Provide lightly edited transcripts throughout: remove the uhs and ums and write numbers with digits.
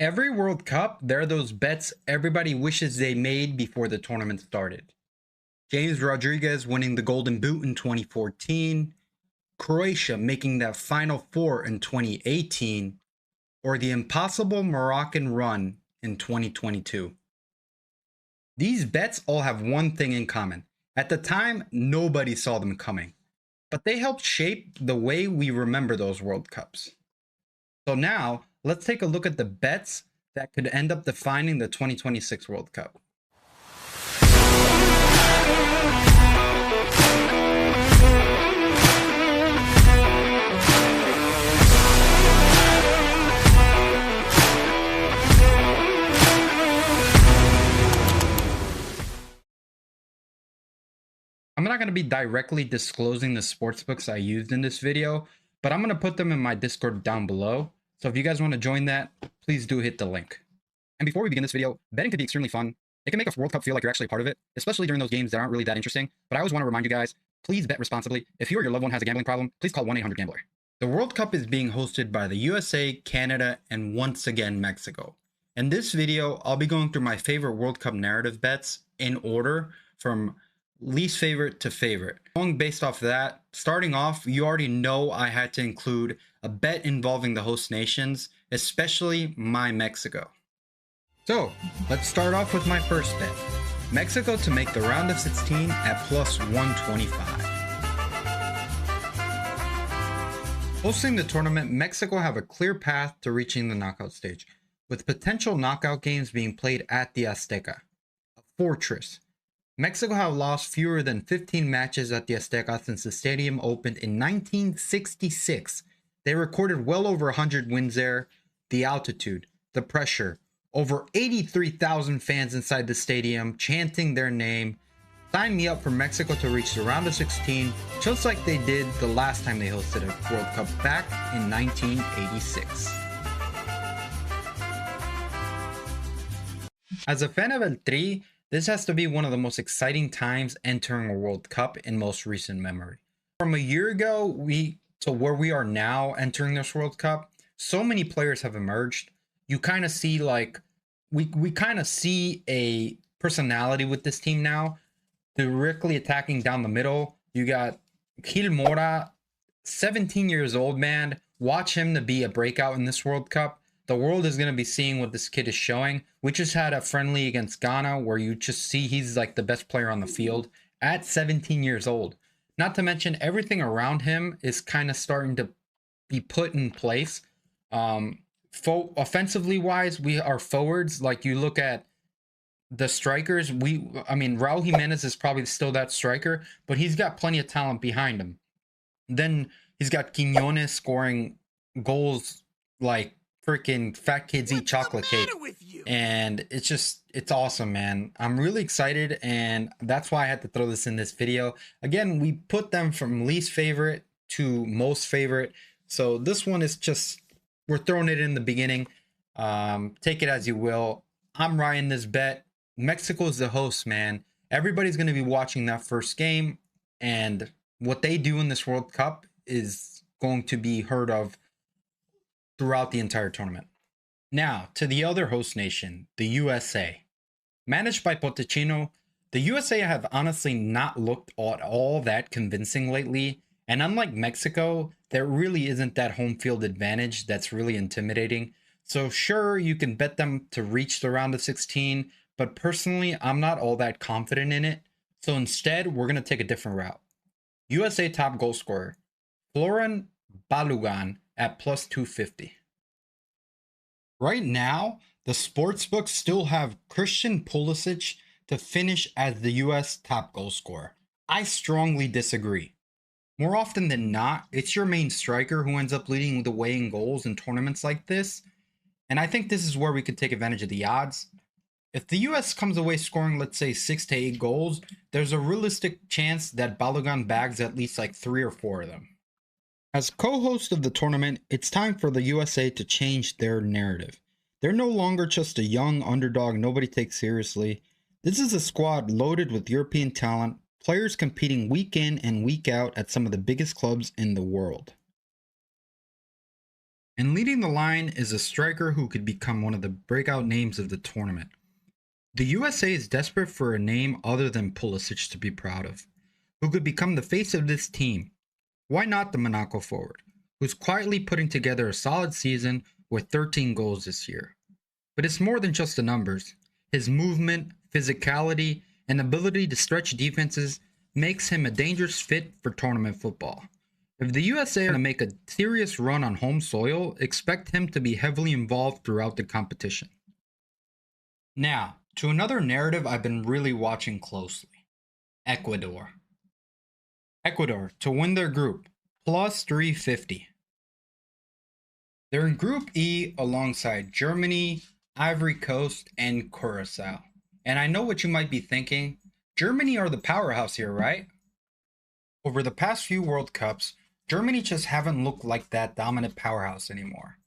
Every World Cup, there are those bets everybody wishes they made before the tournament started. James Rodriguez winning the Golden Boot in 2014, Croatia making that Final Four in 2018, or the impossible Moroccan run in 2022. These bets all have one thing in common. At the time, nobody saw them coming, but they helped shape the way we remember those World Cups. So now, let's take a look at the bets that could end up defining the 2026 World Cup. I'm not going to be directly disclosing the sportsbooks I used in this video, but I'm going to put them in my Discord down below. So if you guys want to join that, please do hit the link. And before we begin this video, betting can be extremely fun. It can make a World Cup feel like you're actually a part of it, especially during those games that aren't really that interesting. But I always want to remind you guys, please bet responsibly. If you or your loved one has a gambling problem, please call 1-800-GAMBLER. The World Cup is being hosted by the USA, Canada, and once again Mexico. In this video, I'll be going through my favorite World Cup narrative bets in order from least favorite to favorite. Going based off that, starting off, you already know I had to include a bet involving the host nations, especially my Mexico. So, let's start off with my first bet. Mexico to make the round of 16 at plus 125. Hosting the tournament, Mexico have a clear path to reaching the knockout stage, with potential knockout games being played at the Azteca, a fortress. Mexico have lost fewer than 15 matches at the Azteca since the stadium opened in 1966. They recorded well over 100 wins there. The altitude, the pressure, over 83,000 fans inside the stadium chanting their name. Sign me up for Mexico to reach the round of 16, just like they did the last time they hosted a World Cup back in 1986. As a fan of El Tri, this has to be one of the most exciting times entering a World Cup in most recent memory. From a year ago to where we are now entering this World Cup, so many players have emerged. You kind of see we kind of see a personality with this team now, directly attacking down the middle. You got Gil Mora, 17 years old, man. Watch him to be a breakout in this World Cup. The world is going to be seeing what this kid is showing. We just had a friendly against Ghana where you just see he's like the best player on the field at 17 years old. Not to mention everything around him is kind of starting to be put in place. Offensively wise, we are forwards. Like you look at the strikers, Raul Jimenez is probably still that striker, but he's got plenty of talent behind him. Then he's got Quiñones scoring goals like freaking fat kids eat chocolate cake, and it's awesome, man. I'm really excited, and that's why I had to throw this in this video. Again, we put them from least favorite to most favorite, so this one is just, we're throwing it in the beginning. Take it as you will. I'm riding this bet. Mexico's the host, man. Everybody's going to be watching that first game, and what they do in this World Cup is going to be heard of throughout the entire tournament. Now, to the other host nation, the USA. Managed by Pochettino, the USA have honestly not looked at all that convincing lately, and unlike Mexico, there really isn't that home field advantage that's really intimidating. So sure, you can bet them to reach the round of 16, but personally, I'm not all that confident in it. So instead, we're going to take a different route. USA top goal scorer, Folarin Balogun at plus 250. Right now, the sportsbooks still have Christian Pulisic to finish as the US top goal scorer. I strongly disagree. More often than not, it's your main striker who ends up leading the way in goals in tournaments like this, and I think this is where we could take advantage of the odds. If the US comes away scoring, let's say 6 to 8 goals, there's a realistic chance that Balogun bags at least like 3 or 4 of them. As co-host of the tournament, it's time for the USA to change their narrative. They're no longer just a young underdog nobody takes seriously. This is a squad loaded with European talent, players competing week in and week out at some of the biggest clubs in the world. And leading the line is a striker who could become one of the breakout names of the tournament. The USA is desperate for a name other than Pulisic to be proud of, who could become the face of this team. Why not the Monaco forward, who's quietly putting together a solid season with 13 goals this year? But it's more than just the numbers. His movement, physicality, and ability to stretch defenses makes him a dangerous fit for tournament football. If the USA are to make a serious run on home soil, expect him to be heavily involved throughout the competition. Now, to another narrative I've been really watching closely. Ecuador. Ecuador to win their group, plus 350. They're in Group E alongside Germany, Ivory Coast, and Curacao. And I know what you might be thinking. Germany are the powerhouse here, right? Over the past few World Cups, Germany just haven't looked like that dominant powerhouse anymore.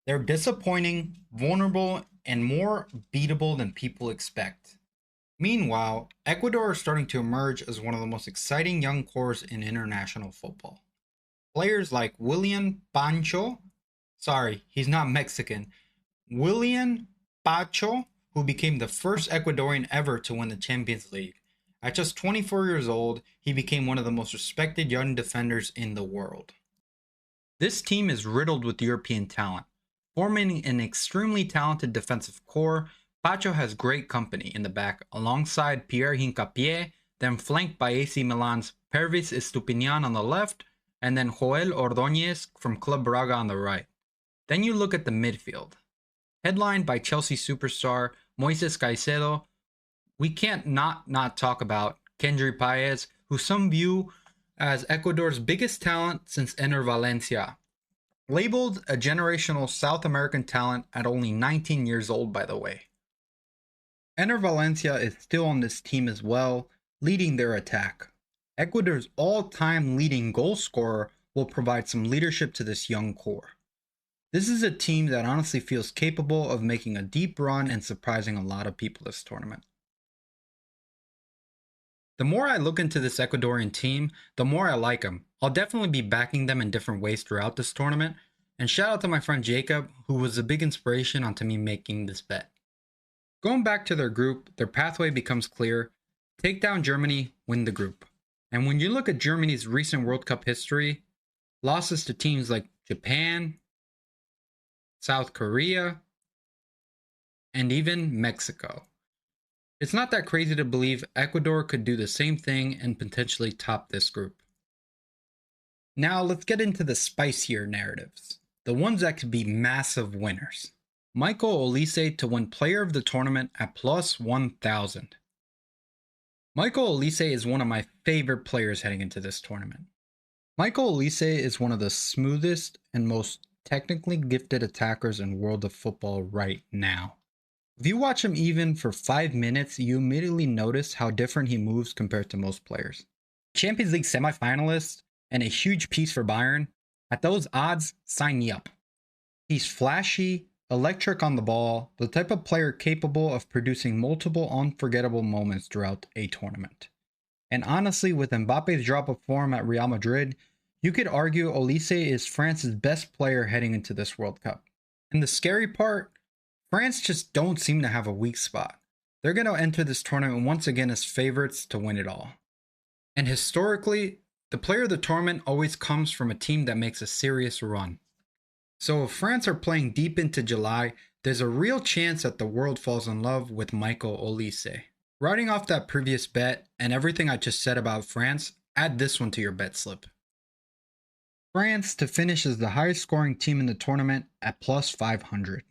They're disappointing, vulnerable, and more beatable than people expect. Meanwhile, Ecuador is starting to emerge as one of the most exciting young cores in international football. Players like William Pancho, sorry, he's not Mexican, William Pacho, who became the first Ecuadorian ever to win the Champions League. At just 24 years old, he became one of the most respected young defenders in the world. This team is riddled with European talent. Forming an extremely talented defensive core, Pacho has great company in the back alongside Pierre Hincapié, then flanked by AC Milan's Pervis Estupinian on the left, and then Joel Ordóñez from Club Braga on the right. Then you look at the midfield. Headlined by Chelsea superstar Moises Caicedo, we can't not talk about Kendry Páez, who some view as Ecuador's biggest talent since Enner Valencia. Labeled a generational South American talent at only 19 years old, by the way. Enner Valencia is still on this team as well, leading their attack. Ecuador's all-time leading goal scorer will provide some leadership to this young core. This is a team that honestly feels capable of making a deep run and surprising a lot of people this tournament. The more I look into this Ecuadorian team, the more I like them. I'll definitely be backing them in different ways throughout this tournament. And shout out to my friend Jacob, who was a big inspiration onto me making this bet. Going back to their group, their pathway becomes clear. Take down Germany, win the group. And when you look at Germany's recent World Cup history, losses to teams like Japan, South Korea, and even Mexico. It's not that crazy to believe Ecuador could do the same thing and potentially top this group. Now let's get into the spicier narratives, the ones that could be massive winners. Michael Olise to win Player of the Tournament at plus 1,000. Michael Olise is one of my favorite players heading into this tournament. Michael Olise is one of the smoothest and most technically gifted attackers in world of football right now. If you watch him even for 5 minutes, you immediately notice how different he moves compared to most players. Champions League semifinalist and a huge piece for Bayern, at those odds, sign me up. He's flashy, electric on the ball, the type of player capable of producing multiple unforgettable moments throughout a tournament. And honestly, with Mbappe's drop of form at Real Madrid, you could argue Olise is France's best player heading into this World Cup. And the scary part, France just don't seem to have a weak spot. They're going to enter this tournament once again as favorites to win it all. And historically, the player of the tournament always comes from a team that makes a serious run. So if France are playing deep into July, there's a real chance that the world falls in love with Michael Olise. Riding off that previous bet and everything I just said about France, add this one to your bet slip. France to finish as the highest scoring team in the tournament at plus 500.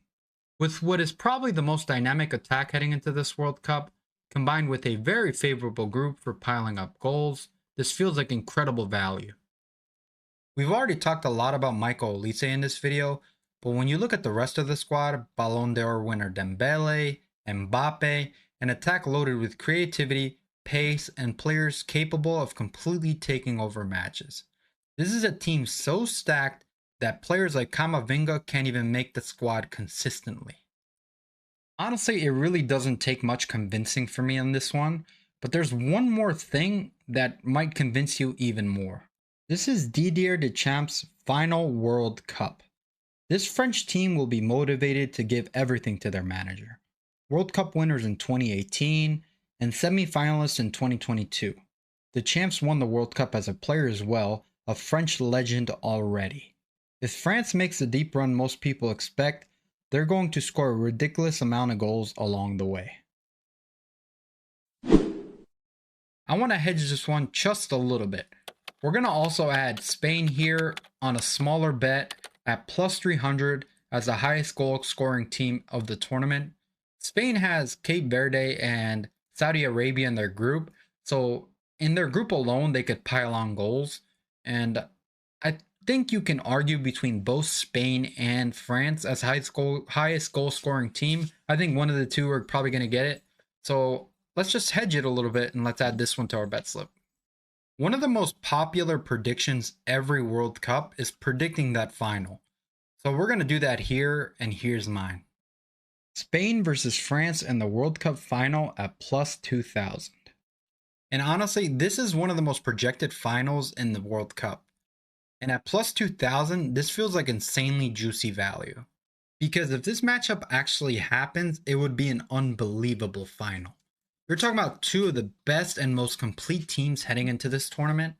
With what is probably the most dynamic attack heading into this World Cup, combined with a very favorable group for piling up goals, this feels like incredible value. We've already talked a lot about Michael Olise in this video, but when you look at the rest of the squad, Ballon d'Or winner Dembele, Mbappe, an attack loaded with creativity, pace, and players capable of completely taking over matches. This is a team so stacked that players like Camavinga can't even make the squad consistently. Honestly, it really doesn't take much convincing for me on this one, but there's one more thing that might convince you even more. This is Didier Deschamps' final World Cup. This French team will be motivated to give everything to their manager. World Cup winners in 2018 and semi-finalists in 2022. The champs won the World Cup as a player as well, a French legend already. If France makes the deep run most people expect, they're going to score a ridiculous amount of goals along the way. I want to hedge this one just a little bit. We're going to also add Spain here on a smaller bet at plus 300 as the highest goal scoring team of the tournament. Spain has Cape Verde and Saudi Arabia in their group. So in their group alone, they could pile on goals. And I think you can argue between both Spain and France as highest goal scoring team. I think one of the two are probably going to get it. So let's just hedge it a little bit and let's add this one to our bet slip. One of the most popular predictions every World Cup is predicting that final. So we're going to do that here, and here's mine. Spain versus France in the World Cup final at plus 2,000. And honestly, this is one of the most projected finals in the World Cup. And at plus 2,000, this feels like insanely juicy value. Because if this matchup actually happens, it would be an unbelievable final. We're talking about two of the best and most complete teams heading into this tournament.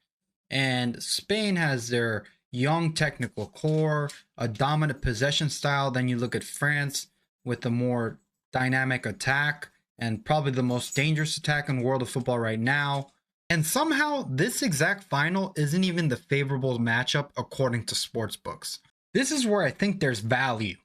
And Spain has their young technical core, a dominant possession style. Then you look at France with a more dynamic attack and probably the most dangerous attack in the world of football right now. And somehow this exact final isn't even the favorable matchup according to sportsbooks. This is where I think there's value.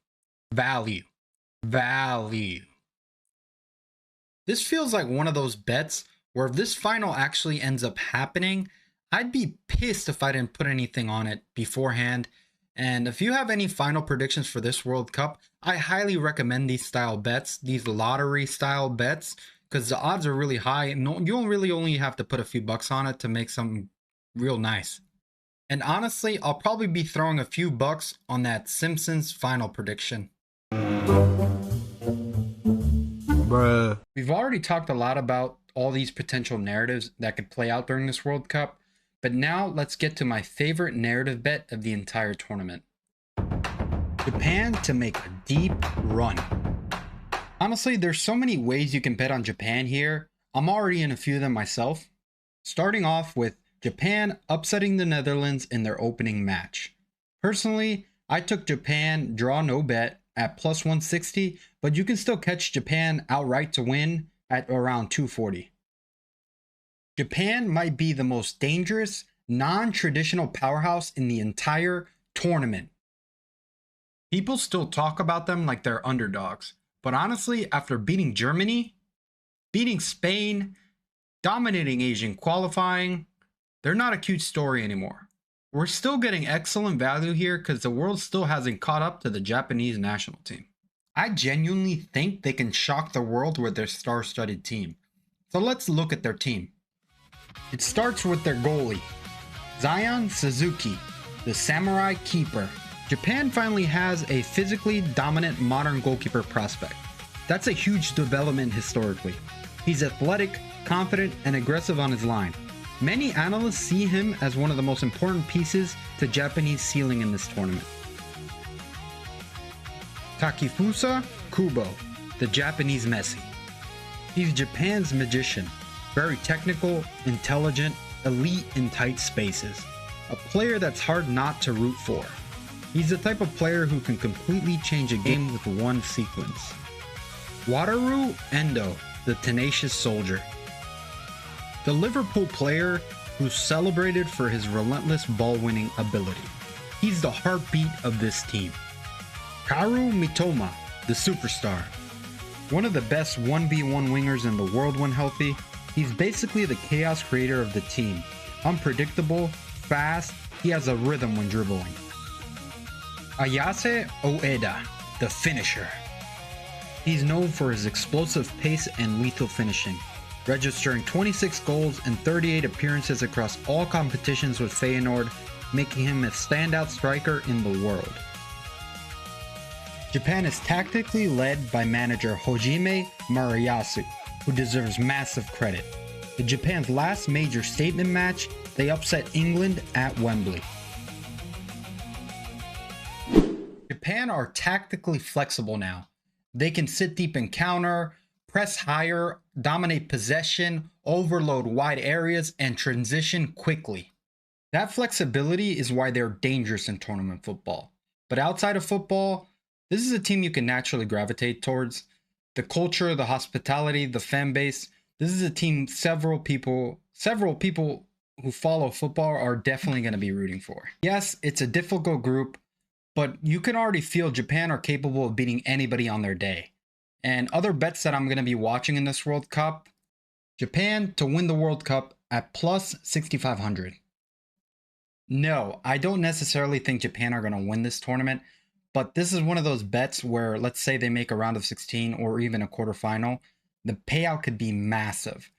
This feels like one of those bets where if this final actually ends up happening, I'd be pissed if I didn't put anything on it beforehand. And if you have any final predictions for this World Cup, I highly recommend these style bets, these lottery style bets, because the odds are really high. And you don't really only have to put a few bucks on it to make something real nice. And honestly, I'll probably be throwing a few bucks on that Simpsons final prediction. Bruh. We've already talked a lot about all these potential narratives that could play out during this World Cup, but now let's get to my favorite narrative bet of the entire tournament. Japan to make a deep run. Honestly, there's so many ways you can bet on Japan here. I'm already in a few of them myself. Starting off with Japan upsetting the Netherlands in their opening match. Personally, I took Japan draw no bet at plus 160, but you can still catch Japan outright to win at around 240. Japan might be the most dangerous, non-traditional powerhouse in the entire tournament. People still talk about them like they're underdogs, but honestly, after beating Germany, beating Spain, dominating Asian qualifying, they're not a cute story anymore. We're still getting excellent value here because the world still hasn't caught up to the Japanese national team. I genuinely think they can shock the world with their star-studded team. So let's look at their team. It starts with their goalie, Zion Suzuki, the samurai keeper. Japan finally has a physically dominant modern goalkeeper prospect. That's a huge development historically. He's athletic, confident, and aggressive on his line. Many analysts see him as one of the most important pieces to Japanese ceiling in this tournament. Takefusa Kubo, the Japanese Messi. He's Japan's magician, very technical, intelligent, elite in tight spaces. A player that's hard not to root for. He's the type of player who can completely change a game with one sequence. Wataru Endo, the tenacious soldier. The Liverpool player who's celebrated for his relentless ball-winning ability. He's the heartbeat of this team. Kaoru Mitoma, the superstar. One of the best 1v1 wingers in the world when healthy. He's basically the chaos creator of the team. Unpredictable, fast, he has a rhythm when dribbling. Ayase Oeda, the finisher. He's known for his explosive pace and lethal finishing, registering 26 goals and 38 appearances across all competitions with Feyenoord, making him a standout striker in the world. Japan is tactically led by manager Hojime Mariyasu, who deserves massive credit. In Japan's last major statement match, they upset England at Wembley. Japan Japan are tactically flexible now. They can sit deep and counter, press higher, dominate possession, overload wide areas, and transition quickly. That flexibility is why they're dangerous in tournament football. But outside of football, this is a team you can naturally gravitate towards. The culture, the hospitality, the fan base. This is a team several people who follow football are definitely going to be rooting for. Yes, it's a difficult group, but you can already feel Japan are capable of beating anybody on their day. And other bets that I'm going to be watching in this World Cup, Japan to win the World Cup at plus 6,500. No, I don't necessarily think Japan are going to win this tournament, but this is one of those bets where, let's say they make a round of 16 or even a quarterfinal, the payout could be massive.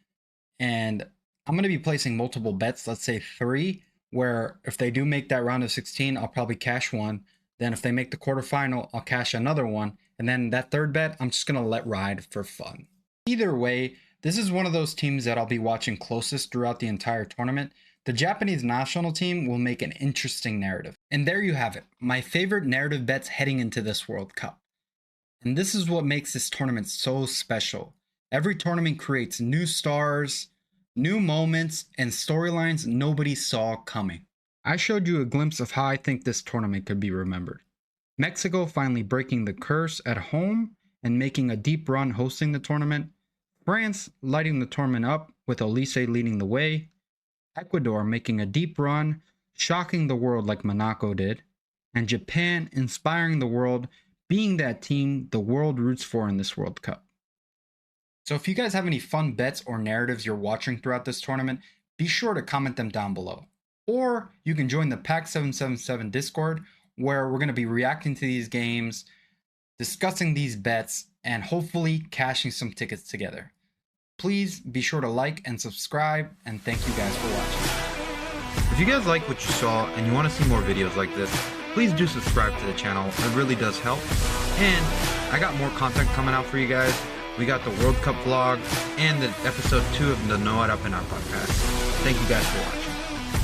And I'm going to be placing multiple bets, let's say 3, where if they do make that round of 16, I'll probably cash one. Then if they make the quarterfinal, I'll cash another one. And then that third bet, I'm just going to let ride for fun. Either way, this is one of those teams that I'll be watching closest throughout the entire tournament. The Japanese national team will make an interesting narrative. And there you have it, my favorite narrative bets heading into this World Cup. And this is what makes this tournament so special. Every tournament creates new stars, new moments, and storylines nobody saw coming. I showed you a glimpse of how I think this tournament could be remembered. Mexico finally breaking the curse at home and making a deep run hosting the tournament. France lighting the tournament up with Olise leading the way. Ecuador making a deep run, shocking the world like Monaco did. And Japan inspiring the world, being that team the world roots for in this World Cup. So if you guys have any fun bets or narratives you're watching throughout this tournament, be sure to comment them down below. Or you can join the Pack 777 Discord, where we're going to be reacting to these games, discussing these bets, and hopefully cashing some tickets together. Please be sure to like and subscribe, and thank you guys for watching. If you guys like what you saw and you want to see more videos like this, please do subscribe to the channel. It really does help. And I got more content coming out for you guys. We got the World Cup vlog and the episode 2 of the No It Up in Our podcast. Thank you guys for watching.